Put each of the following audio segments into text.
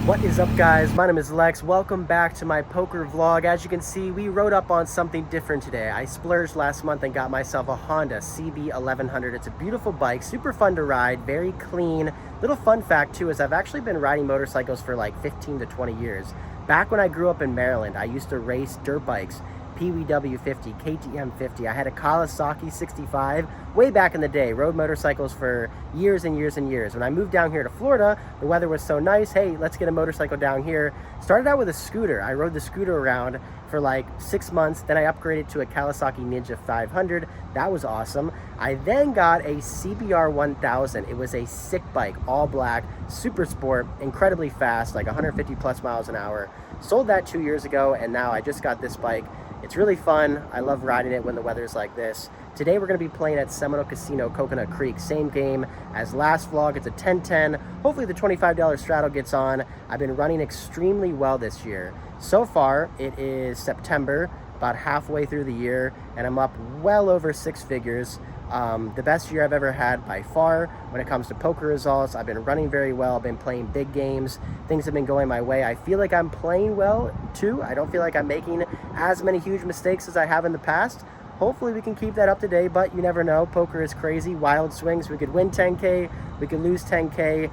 What is up, guys? My name is Lex. Welcome back to my poker vlog. As you can see, we rode up on something different today. I splurged last month and got myself a Honda CB 1100. It's a beautiful bike, super fun to ride, very clean. Little fun fact too is I've actually been riding motorcycles for like 15 to 20 years. Back when I grew up in Maryland, I used to race dirt bikes, PWW 50, KTM 50. I had a Kawasaki 65 way back in the day. Rode motorcycles for years and years and years. When I moved down here to Florida, the weather was so nice. Hey, let's get a motorcycle down here. Started out with a scooter. I rode the scooter around for like 6 months. Then I upgraded to a Kawasaki Ninja 500. That was awesome. I then got a CBR 1000. It was a sick bike, all black, super sport, incredibly fast, like 150 plus miles an hour. Sold that 2 years ago, and now I just got this bike. It's really fun. I love riding it when the weather's like this. Today we're going to be playing at Seminole Casino, Coconut Creek. Same game as last vlog. It's a 10-10. Hopefully the $25 straddle gets on. I've been running extremely well this year. So far, it is September, about halfway through the year, and I'm up well over six figures. The best year I've ever had by far when it comes to poker results. I've been running very well. I've been playing big games. Things have been going my way. I feel like I'm playing well too. I don't feel like I'm making as many huge mistakes as I have in the past. Hopefully we can keep that up today, but you never know. Poker is crazy. Wild swings. We could win 10K. We could lose 10K.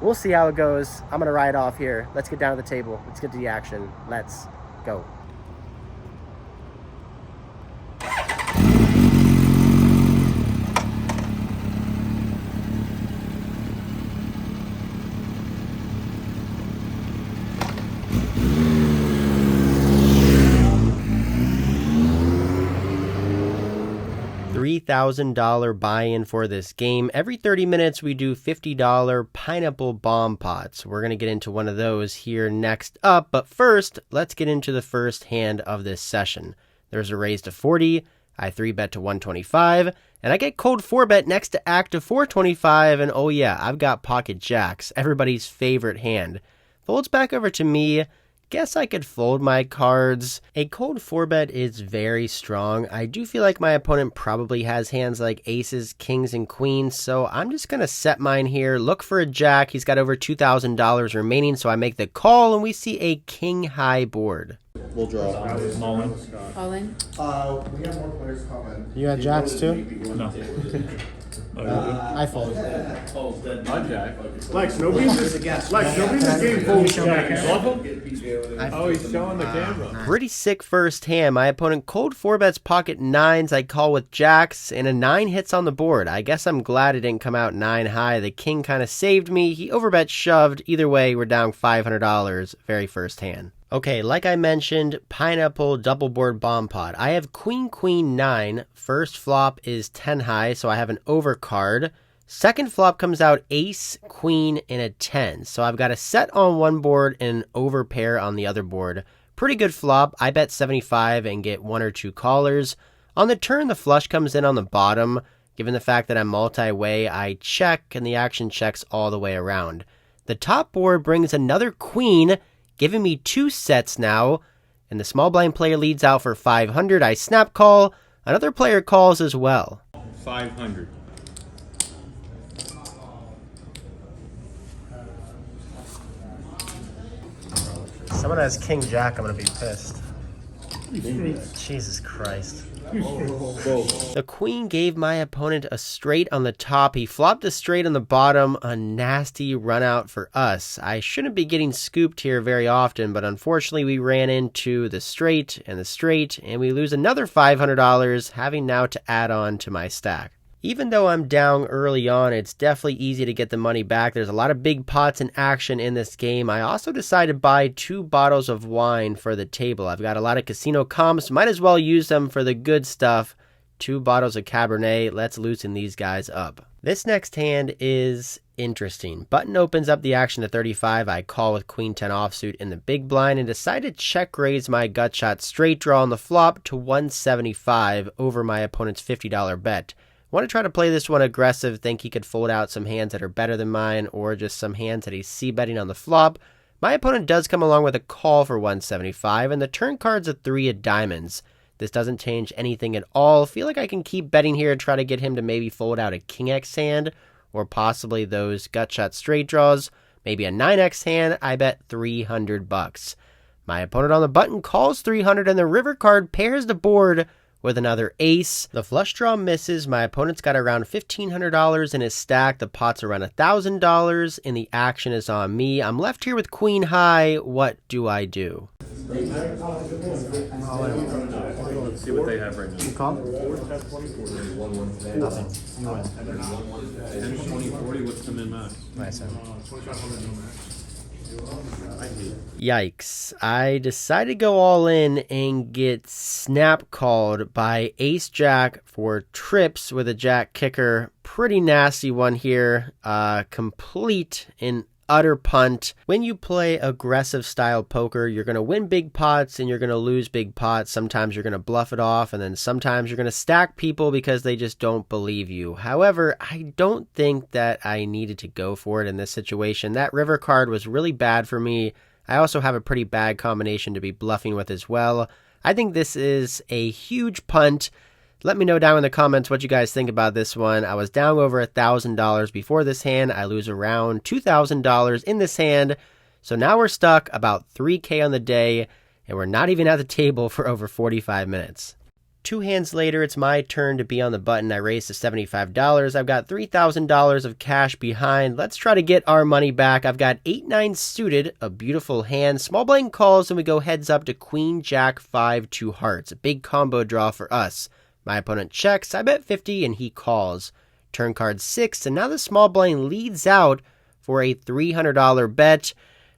We'll see how it goes. I'm going to ride off here. Let's get down to the table. Let's get to the action. Let's go. $3,000 buy-in for this game. Every 30 minutes we do $50 pineapple bomb pots. We're going to get into one of those here next up, but first, let's get into the first hand of this session. There's a raise to 40, I 3-bet to 125, and I get cold 4-bet next to active 425, and oh yeah, I've got pocket jacks, everybody's favorite hand. Folds back over to me. Guess I could fold my cards. A cold 4-bet is very strong. I do feel like my opponent probably has hands like aces, kings, and queens, so I'm just going to set mine here, look for a jack. He's got over $2,000 remaining, so I make the call, and we see a king-high board. We'll draw. All in. All in? We have more players coming. You got jacks too? No. I fold. I jack. Lex, nobody in this game folds jack. Bluff him? Oh, he's showing the camera. Pretty sick first hand. My opponent cold 4-bets pocket nines. I call with jacks, and a 9 hits on the board. I guess I'm glad it didn't come out 9 high. The king kind of saved me. He overbet shoved. Either way, we're down $500 very first hand. Okay, like I mentioned, pineapple double board bomb pot. I have queen, queen, 9. First flop is 10 high, so I have an overcard. Second flop comes out ace, queen, and a 10. So I've got a set on one board and an overpair on the other board. Pretty good flop. I bet 75 and get 1 or 2 callers. On the turn, the flush comes in on the bottom. Given the fact that I'm multi-way, I check, and the action checks all the way around. The top board brings another queen, giving me 2 sets now, and the small blind player leads out for 500. I snap call. Another player calls as well. 500. Someone has king jack, I'm going to be pissed. Jesus Christ. The queen gave my opponent a straight on the top. He flopped a straight on the bottom. A nasty run out for us. I shouldn't be getting scooped here very often, but unfortunately we ran into the straight, and we lose another $500, having now to add on to my stack. Even though I'm down early on, it's definitely easy to get the money back. There's a lot of big pots in action in this game. I also decided to buy 2 bottles of wine for the table. I've got a lot of casino comps. Might as well use them for the good stuff. 2 bottles of Cabernet. Let's loosen these guys up. This next hand is interesting. Button opens up the action to 35. I call with queen 10 offsuit in the big blind and decide to check raise my gut shot straight draw on the flop to 175 over my opponent's $50 bet. Want to try to play this one aggressive, think he could fold out some hands that are better than mine, or just some hands that he's c-betting on the flop. My opponent does come along with a call for 175, and the turn card's a 3 of diamonds. This doesn't change anything at all. Feel like I can keep betting here and try to get him to maybe fold out a king X hand, or possibly those gut shot straight draws. maybe a 9x hand, I bet 300 bucks. My opponent on the button calls 300 and the river card pairs the board with another ace. The flush draw misses. My opponent's got around $1,500 in his stack. The pot's around $1,000 and the action is on me. I'm left here with queen high. What do I do? Let's see what they have right now. You call? Nothing. You win. 10, 20, 40, what's the min-max? Yikes. I decided to go all in and get snap called by ace jack for trips with a jack kicker. Pretty nasty one here. Complete and utter punt. When you play aggressive style poker, you're going to win big pots and you're going to lose big pots. Sometimes you're going to bluff it off, and then sometimes you're going to stack people because they just don't believe you. However, I don't think that I needed to go for it in this situation. That river card was really bad for me. I also have a pretty bad combination to be bluffing with as well. I think this is a huge punt. Let me know down in the comments what you guys think about this one. I was down over $1,000 before this hand. I lose around $2,000 in this hand. So now we're stuck about $3K on the day, and we're not even at the table for over 45 minutes. 2 hands later, it's my turn to be on the button. I raised to $75. I've got $3,000 of cash behind. Let's try to get our money back. I've got 8-9 suited, a beautiful hand. Small blind calls, and we go heads up to queen, jack, 5, 2 hearts. A big combo draw for us. My opponent checks, I bet 50, and he calls. Turn card 6, and now the small blind leads out for a $300 bet.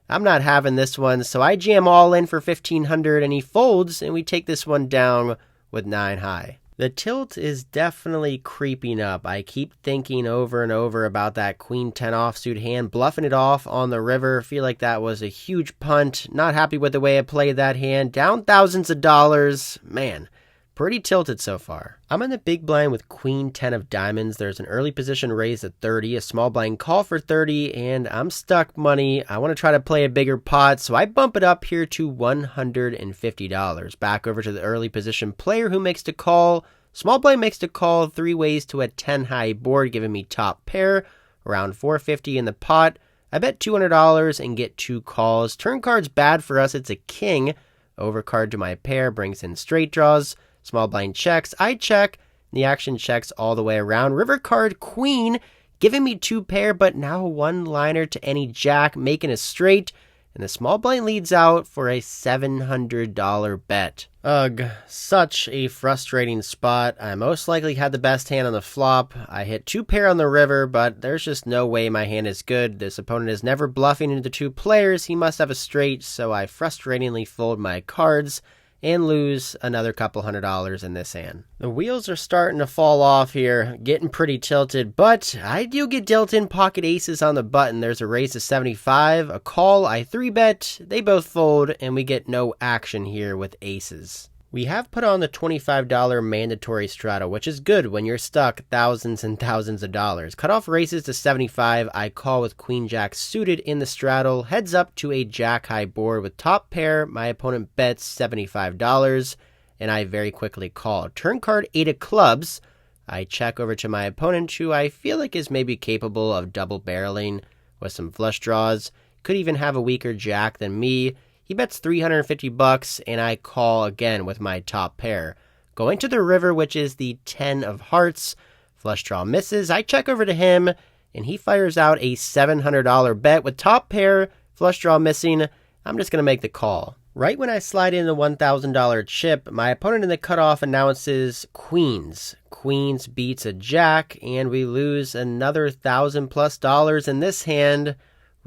I'm not having this one, so I jam all in for $1,500, and he folds, and we take this one down with 9 high. The tilt is definitely creeping up. I keep thinking over and over about that queen 10 offsuit hand, bluffing it off on the river. Feel like that was a huge punt. Not happy with the way I played that hand. Down thousands of dollars. Man, pretty tilted so far. I'm in the big blind with queen 10 of diamonds. There's an early position raised at 30, a small blind call for 30, and I'm stuck money. I want to try to play a bigger pot, so I bump it up here to $150. Back over to the early position player who makes the call. Small blind makes the call 3 ways to a 10 high board, giving me top pair, around $450 in the pot. I bet $200 and get 2 calls. Turn card's bad for us. It's a king. Overcard to my pair brings in straight draws. Small blind checks, I check, and the action checks all the way around. River card, queen, giving me 2 pair, but now a 1-liner to any jack, making a straight, and the small blind leads out for a $700 bet. Ugh, such a frustrating spot. I most likely had the best hand on the flop. I hit 2 pair on the river, but there's just no way my hand is good. This opponent is never bluffing into 2 players. He must have a straight, so I frustratingly fold my cards and lose another couple $100 in this hand. The wheels are starting to fall off here, getting pretty tilted, but I do get dealt in pocket aces on the button. There's a raise to 75, a call, I 3-bet, they both fold, and we get no action here with aces. We have put on the $25 mandatory straddle, which is good when you're stuck thousands and thousands of dollars. Cutoff raises to 75. I call with queen jack suited in the straddle. Heads up to a jack high board with top pair. My opponent bets $75, and I very quickly call. Turn card 8 of clubs. I check over to my opponent, who I feel like is maybe capable of double barreling with some flush draws. Could even have a weaker jack than me. He bets $350, and I call again with my top pair. Going to the river, which is the 10 of hearts. Flush draw misses. I check over to him, and he fires out a $700 bet with top pair, flush draw missing. I'm just going to make the call. Right when I slide in the $1,000 chip, my opponent in the cutoff announces queens. Queens beats a jack, and we lose another $1,000+ in this hand.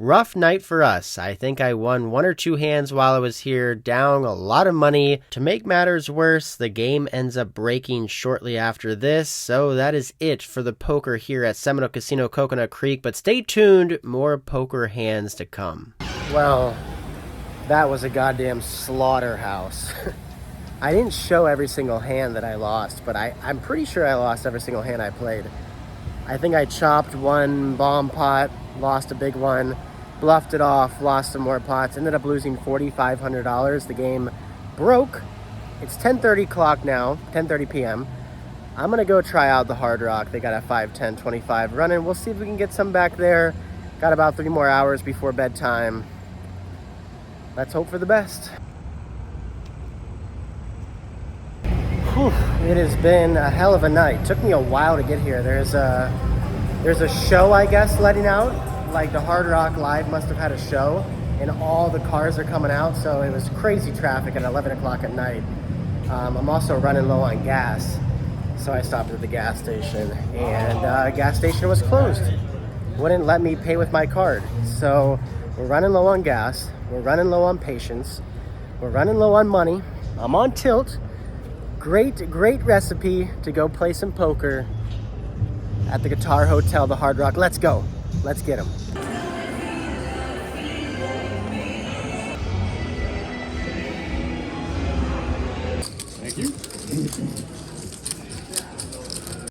Rough night for us. I think I won 1 or 2 hands while I was here, down a lot of money. To make matters worse, the game ends up breaking shortly after this, so that is it for the poker here at Seminole Casino Coconut Creek, but stay tuned, more poker hands to come. Well, that was a goddamn slaughterhouse. I didn't show every single hand that I lost, but I'm pretty sure I lost every single hand I played. I think I chopped 1 bomb pot, lost a big one, bluffed it off, lost some more pots, ended up losing $4,500. The game broke. It's 10:30 clock now, 10:30 p.m. I'm gonna go try out the Hard Rock. They got a 5, 10, 25 running. We'll see if we can get some back there. Got about 3 more hours before bedtime. Let's hope for the best. Whew, it has been a hell of a night. Took me a while to get here. There's a show, I guess, letting out. Like the Hard Rock Live must have had a show, and all the cars are coming out, so it was crazy traffic at 11 o'clock at night. I'm also running low on gas, so I stopped at the gas station, and gas station was closed. Wouldn't let me pay with my card. So we're running low on gas, we're running low on patience, we're running low on money. I'm on tilt. Great recipe to go play some poker at the Guitar Hotel, the Hard Rock. Let's go. Let's get them. Thank you.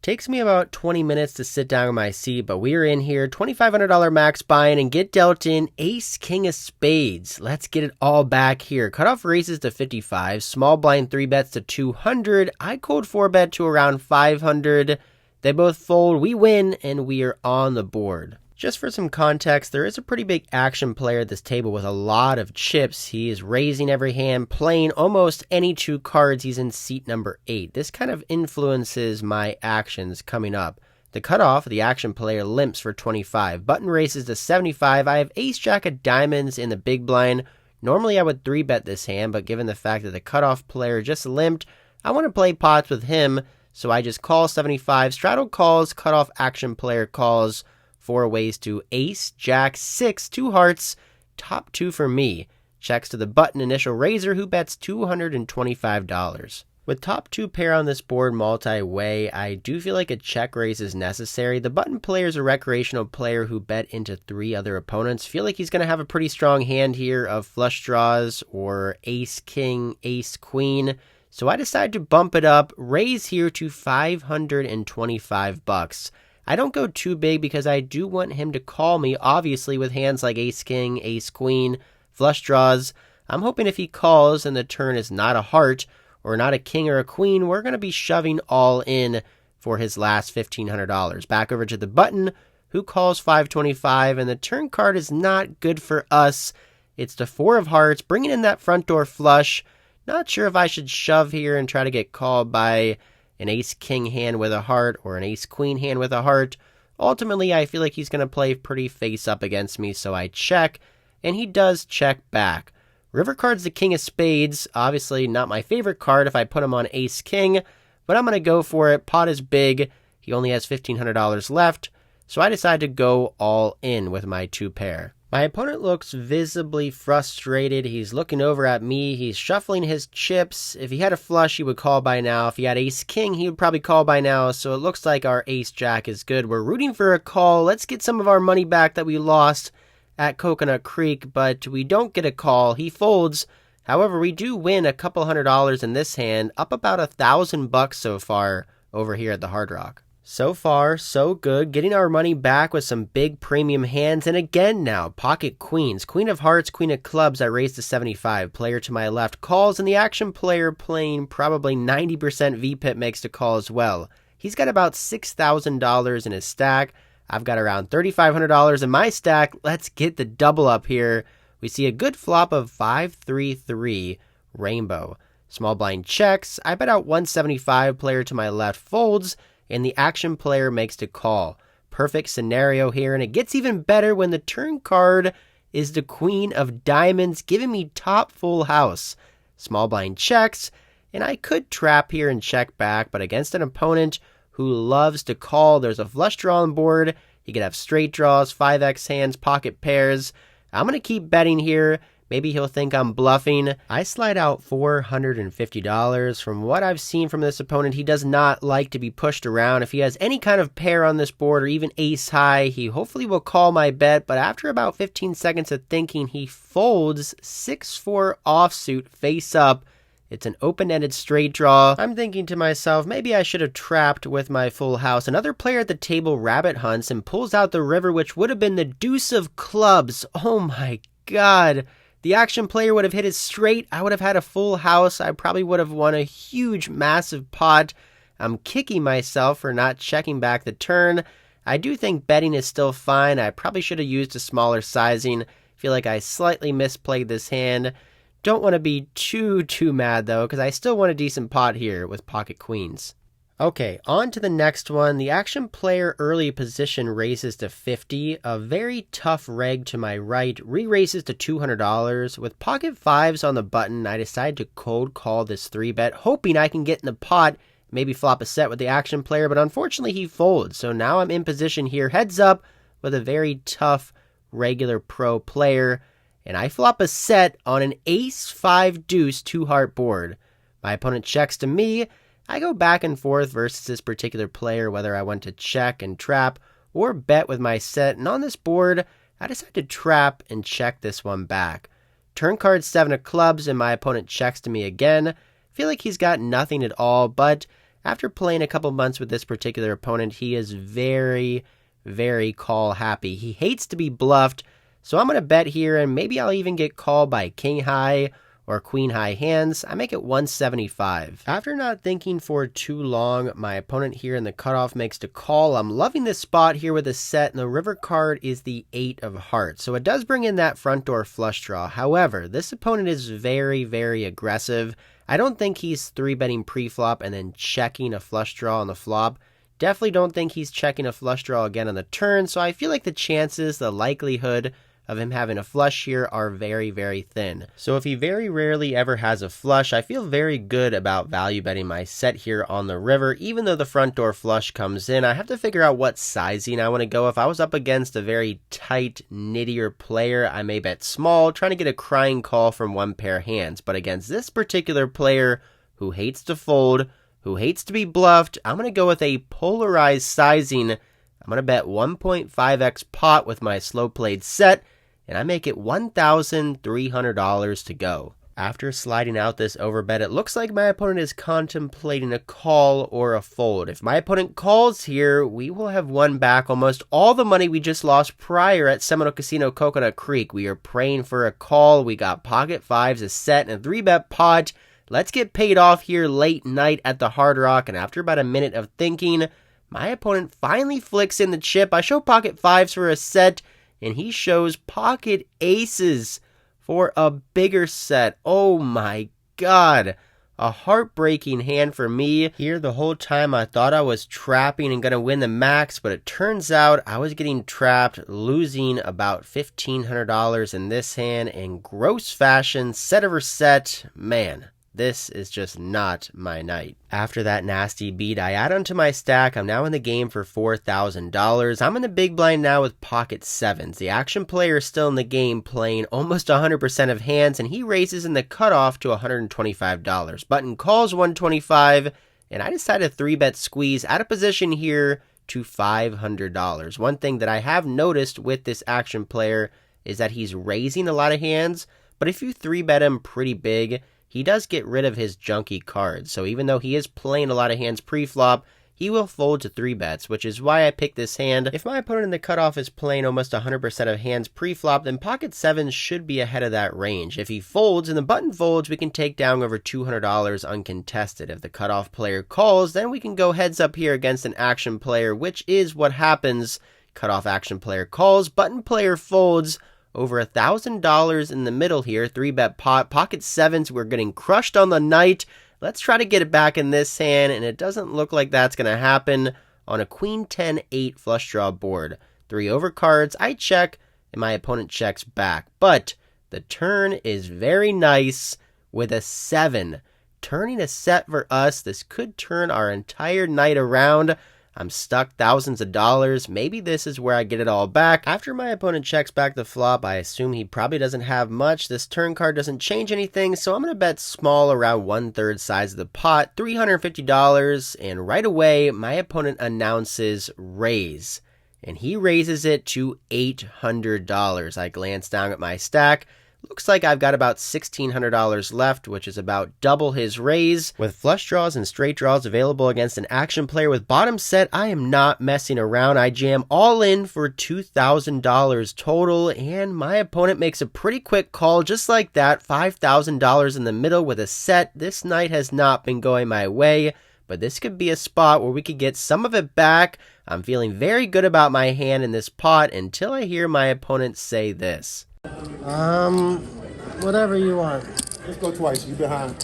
Takes me about 20 minutes to sit down in my seat, but we're in here, $2,500 max buy-in, and get dealt in ace, king of spades. Let's get it all back here. Cutoff raises to 55, small blind 3 bets to 200. I cold 4 bet to around 500. They both fold, we win, and we are on the board. Just for some context, there is a pretty big action player at this table with a lot of chips. He is raising every hand, playing almost any 2 cards. He's in seat number 8. This kind of influences my actions coming up. The cutoff, the action player limps for 25. Button races to 75. I have ace jack of diamonds in the big blind. Normally I would 3-bet this hand, but given the fact that the cutoff player just limped, I want to play pots with him, so I just call 75. Straddle calls, cutoff action player calls. 4 ways to ace, jack, 6, 2 hearts, top 2 for me. Checks to the button initial raiser who bets $225. With top 2 pair on this board multi-way, I do feel like a check raise is necessary. The button player is a recreational player who bet into 3 other opponents. Feel like he's going to have a pretty strong hand here of flush draws or ace, king, ace, queen. So I decide to bump it up, raise here to $525. I don't go too big because I do want him to call me, obviously with hands like ace king, ace queen, flush draws. I'm hoping if he calls and the turn is not a heart or not a king or a queen, we're going to be shoving all in for his last $1,500. Back over to the button, who calls 525, and the turn card is not good for us. It's the 4 of hearts, bringing in that front door flush. Not sure if I should shove here and try to get called by an ace-king hand with a heart, or an ace-queen hand with a heart. Ultimately, I feel like he's going to play pretty face-up against me, so I check, and he does check back. River card's the king of spades. Obviously, not my favorite card if I put him on ace-king, but I'm going to go for it. Pot is big. He only has $1,500 left, so I decide to go all in with my 2 pair. My opponent looks visibly frustrated. He's looking over at me. He's shuffling his chips. If he had a flush, he would call by now. If he had ace-king, he would probably call by now. So it looks like our ace-jack is good. We're rooting for a call. Let's get some of our money back that we lost at Coconut Creek, but we don't get a call. He folds. However, we do win a couple $100 in this hand, up about $1,000 so far over here at the Hard Rock. So far, so good. Getting our money back with some big premium hands. And again now, pocket queens. Queen of hearts, queen of clubs, I raised to 75. Player to my left calls, and the action player playing probably 90% VPIP makes the call as well. He's got about $6,000 in his stack. I've got around $3,500 in my stack. Let's get the double up here. We see a good flop of 5-3-3 rainbow. Small blind checks. I bet out 175. Player to my left folds, and the action player makes the call. Perfect scenario here, and it gets even better when the turn card is the queen of diamonds, giving me top full house. Small blind checks, and I could trap here and check back, but against an opponent who loves to call, there's a flush draw on board. He could have straight draws, 5x hands, pocket pairs. I'm going to keep betting here. Maybe he'll think I'm bluffing. I slide out $450. From what I've seen from this opponent, he does not like to be pushed around. If he has any kind of pair on this board or even ace high, he hopefully will call my bet. But after about 15 seconds of thinking, he folds 6-4 offsuit face up. It's an open-ended straight draw. I'm thinking to myself, maybe I should have trapped with my full house. Another player at the table rabbit hunts and pulls out the river, which would have been the deuce of clubs. Oh my God. The action player would have hit it straight. I would have had a full house. I probably would have won a huge, massive pot. I'm kicking myself for not checking back the turn. I do think betting is still fine. I probably should have used a smaller sizing. Feel like I slightly misplayed this hand. Don't want to be too mad though, because I still want a decent pot here with pocket queens. Okay, on to the next one. The action player early position raises to 50. A very tough reg to my right re-raises to $200. With pocket fives on the button, I decide to cold call this 3-bet, hoping I can get in the pot, maybe flop a set with the action player, but unfortunately he folds. So now I'm in position here, heads up, with a very tough regular pro player, and I flop a set on an ace-5 deuce 2-heart board. My opponent checks to me. I go back and forth versus this particular player, whether I want to check and trap or bet with my set, and on this board, I decide to trap and check this one back. Turn card 7 of clubs, and my opponent checks to me again. Feel like he's got nothing at all, but after playing a couple months with this particular opponent, he is very call happy. He hates to be bluffed, so I'm going to bet here, and maybe I'll even get called by king high or queen high hands. I make it 175. After not thinking for too long, my opponent here in the cutoff makes the call. I'm loving this spot here with a set, and the river card is the 8 of hearts. So it does bring in that front door flush draw. However, this opponent is very aggressive. I don't think he's 3-betting pre-flop and then checking a flush draw on the flop. Definitely don't think he's checking a flush draw again on the turn, so I feel like the chances, the likelihood of him having a flush here are very thin. So if he very rarely ever has a flush, I feel very good about value betting my set here on the river. Even though the front door flush comes in, I have to figure out what sizing I want to go. If I was up against a very tight, nittier player, I may bet small, trying to get a crying call from one pair hands. But against this particular player who hates to fold, who hates to be bluffed, I'm going to go with a polarized sizing. I'm going to bet 1.5x pot with my slow played set, and I make it $1,300 to go. After sliding out this overbet, it looks like my opponent is contemplating a call or a fold. If my opponent calls here, we will have won back almost all the money we just lost prior at Seminole Casino Coconut Creek. We are praying for a call. We got pocket fives, a set, and a 3-bet pot. Let's get paid off here late night at the Hard Rock, and after about a minute of thinking, my opponent finally flicks in the chip. I show pocket fives for a set, and he shows pocket aces for a bigger set. Oh my god. A heartbreaking hand for me. Here the whole time I thought I was trapping and gonna win the max, but it turns out I was getting trapped, losing about $1,500 in this hand in gross fashion, set over set. Man, this is just not my night. After that nasty beat, I add onto my stack. I'm now in the game for $4,000. I'm in the big blind now with pocket sevens. The action player is still in the game playing almost 100% of hands, and he raises in the cutoff to $125. Button calls $125, and I decide to 3-bet squeeze out of position here to $500. One thing that I have noticed with this action player is that he's raising a lot of hands, but if you 3-bet him pretty big, he does get rid of his junky cards. So even though he is playing a lot of hands pre-flop, he will fold to 3-bets, which is why I picked this hand. If my opponent in the cutoff is playing almost 100% of hands pre-flop, then pocket sevens should be ahead of that range. If he folds and the button folds, we can take down over $200 uncontested. If the cutoff player calls, then we can go heads up here against an action player, which is what happens. Cutoff action player calls, button player folds. Over $1,000 in the middle here, 3-bet pot, pocket sevens, we're getting crushed on the night. Let's try to get it back in this hand, and it doesn't look like that's going to happen on a queen 10-8 flush draw board. 3 over cards, I check, and my opponent checks back. But the turn is very nice with a 7. Turning a set for us, this could turn our entire night around. I'm stuck thousands of dollars. Maybe this is where I get it all back. After my opponent checks back the flop, I assume he probably doesn't have much. This turn card doesn't change anything, so I'm going to bet small around 1/3 size of the pot, $350, and right away, my opponent announces raise, and he raises it to $800. I glance down at my stack. Looks like I've got about $1,600 left, which is about double his raise. With flush draws and straight draws available against an action player with bottom set, I am not messing around. I jam all in for $2,000 total, and my opponent makes a pretty quick call just like that. $5,000 in the middle with a set. This night has not been going my way, but this could be a spot where we could get some of it back. I'm feeling very good about my hand in this pot until I hear my opponent say this. Whatever you want. Let's go twice. You behind.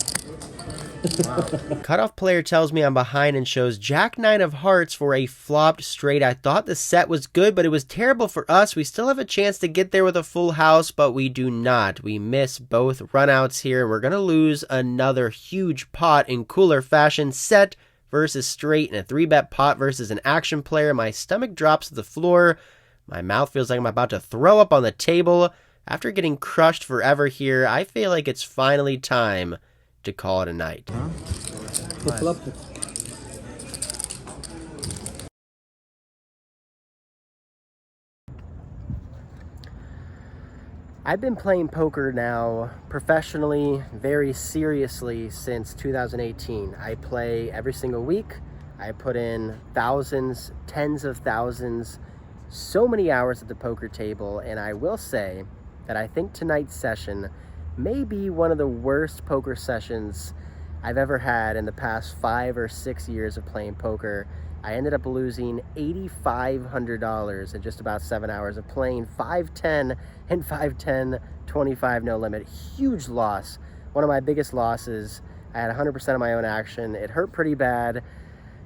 Cutoff player tells me I'm behind and shows Jack 9 of hearts for a flopped straight. I thought the set was good, but it was terrible for us. We still have a chance to get there with a full house, but we do not. We miss both runouts here, and we're going to lose another huge pot in cooler fashion. Set versus straight in a 3-bet pot versus an action player. My stomach drops to the floor. My mouth feels like I'm about to throw up on the table. After getting crushed forever here, I feel like it's finally time to call it a night. I've been playing poker now professionally, very seriously since 2018. I play every single week. I put in thousands, tens of thousands, so many hours at the poker table, and I will say that I think tonight's session may be one of the worst poker sessions I've ever had in the past 5 or 6 years of playing poker. I ended up losing $8,500 in just about 7 hours of playing 5-10 and 5-10, 25 no limit. Huge loss. One of my biggest losses. I had 100% of my own action. It hurt pretty bad.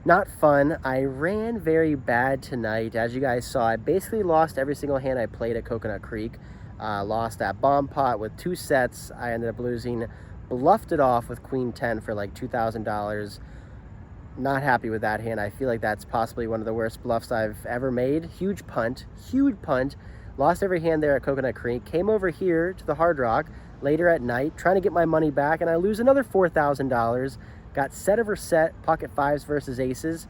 Not fun. I ran very bad tonight. As you guys saw, I basically lost every single hand I played at Coconut Creek. Lost that bomb pot with 2 sets. I ended up losing, bluffed it off with Queen 10 for like $2,000. Not happy with that hand. I feel like that's possibly one of the worst bluffs I've ever made. Huge punt. Lost every hand there at Coconut Creek. Came over here to the Hard Rock later at night, trying to get my money back, and I lose another $4,000. Got set over set, pocket 5s versus aces.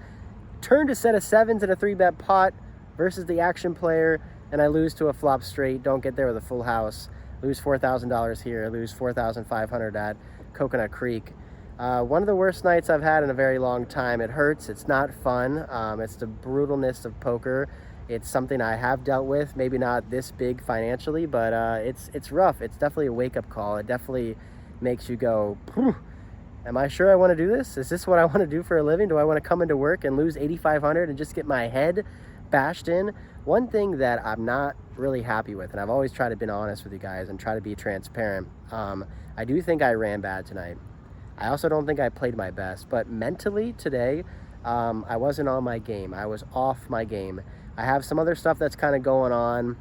Turned a set of 7s in a 3-bet pot versus the action player, and I lose to a flop straight. Don't get there with a full house. Lose $4,000 here. Lose $4,500 at Coconut Creek. One of the worst nights I've had in a very long time. It hurts. It's not fun. It's the brutalness of poker. It's something I have dealt with. Maybe not this big financially, but it's rough. It's definitely a wake-up call. It definitely makes you go, "Phew, am I sure I want to do this? Is this what I want to do for a living? Do I want to come into work and lose $8,500 and just get my head bashed in?" One thing that I'm not really happy with, and I've always tried to be honest with you guys and try to be transparent, I do think I ran bad tonight. I also don't think I played my best, but mentally today, I wasn't on my game. I was off my game. I have some other stuff that's kind of going on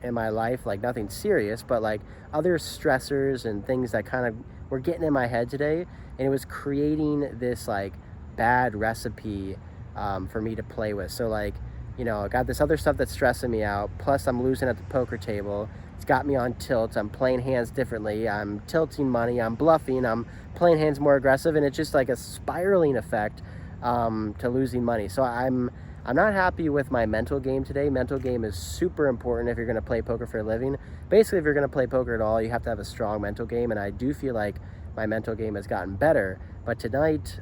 in my life, like nothing serious, but like other stressors and things that kind of were getting in my head today, and it was creating this like bad recipe for me to play with. So like, you know, I got this other stuff that's stressing me out, plus I'm losing at the poker table. It's got me on tilt. I'm playing hands differently. I'm tilting money. I'm bluffing. I'm playing hands more aggressive, and it's just like a spiraling effect to losing money. So I'm not happy with my mental game today. Mental game is super important if you're going to play poker for a living. Basically, if you're going to play poker at all, you have to have a strong mental game, and I do feel like my mental game has gotten better. But tonight,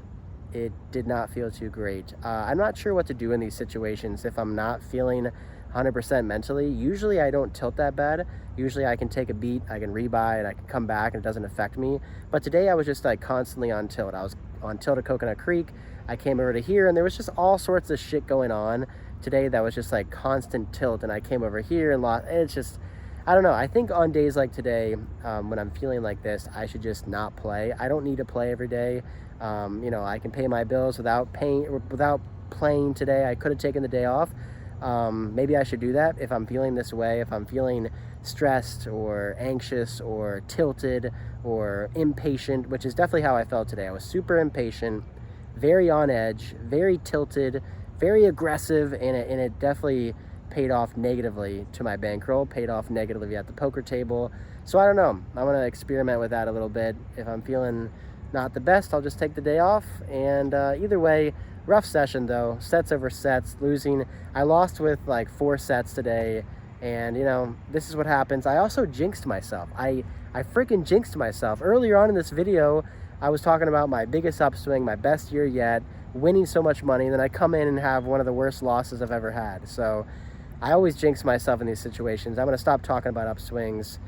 it did not feel too great. I'm not sure what to do in these situations if I'm not feeling 100% mentally. Usually I don't tilt that bad. Usually I can take a beat, I can rebuy, and I can come back and it doesn't affect me. But today I was just like constantly on tilt. I was on tilt at Coconut Creek. I came over to here and there was just all sorts of shit going on today that was just like constant tilt, and I came over here and lost. It's just, I don't know. I think on days like today, when I'm feeling like this, I should just not play. I don't need to play every day. You know, I can pay my bills without playing today. I could have taken the day off. Maybe I should do that if I'm feeling this way, if I'm feeling stressed or anxious or tilted or impatient, which is definitely how I felt today. I was super impatient, very on edge, very tilted, very aggressive, and it definitely paid off negatively to my bankroll, paid off negatively at the poker table. So I don't know. I'm going to experiment with that a little bit. If I'm feeling not the best, I'll just take the day off. And either way, rough session though. Sets over sets, losing. I lost with like 4 sets today. And you know, this is what happens. I also jinxed myself. I freaking jinxed myself. Earlier on in this video, I was talking about my biggest upswing, my best year yet, winning so much money, and then I come in and have one of the worst losses I've ever had. So I always jinx myself in these situations. I'm going to stop talking about upswings.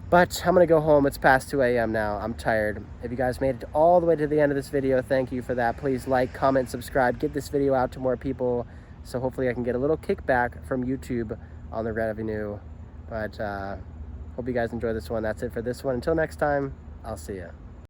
But I'm going to go home. It's past 2 a.m. now. I'm tired. If you guys made it all the way to the end of this video, thank you for that. Please like, comment, subscribe. Get this video out to more people. So hopefully I can get a little kickback from YouTube on the revenue. But hope you guys enjoy this one. That's it for this one. Until next time, I'll see ya.